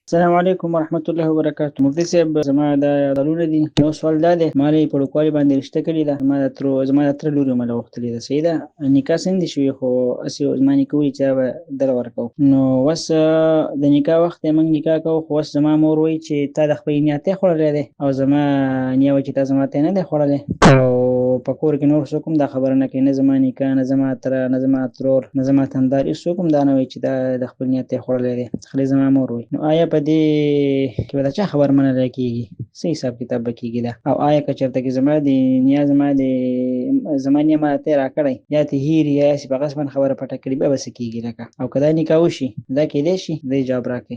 السلام علیکم ورحمت الله وبرکاته. مفتي صاحب زما دا سوالونه دي. یو سوال دا دی، ما لې په وړوکوالي باندې رشته کړې ده. زما د تره لور مې له غوښتلې ده. صحیح ده، نکاح څنګه دې شوې، خو هسې زما نیکه وایي چې هغه به دله ورکوو. نو اوس د نکاح وخت دی، موږ نکاح کوو، خو اوس زما مور وایي چې تا د خپلې نیاتۍ خوړلی دی، او زما نیا وایي چې تا زما تی نه دی خوړلی. او په کور کې نور څوک هم دا خبره نه کوي، نه زما نیکه، نه زما تره، نه زما ترور، نه زما تندار، هېڅوک هم دا نه وایي چې دا د خپل نیاتۍ خوړلی دی. خالي زما مور وایي. نو آیا په دې کې به د چا خبره منلی کېږي؟ څه حساب کتاب به کېږي دا؟ او آیا که چېرته کې زما نیا ما تی راکړی، یا ترې هېري، یا یاسې په غصباً خبره پټه کړي، بیا به څه کېږي لکه؟ او که دا نکاح وشي، دا کېدای شي؟ دا جواب راکړئ.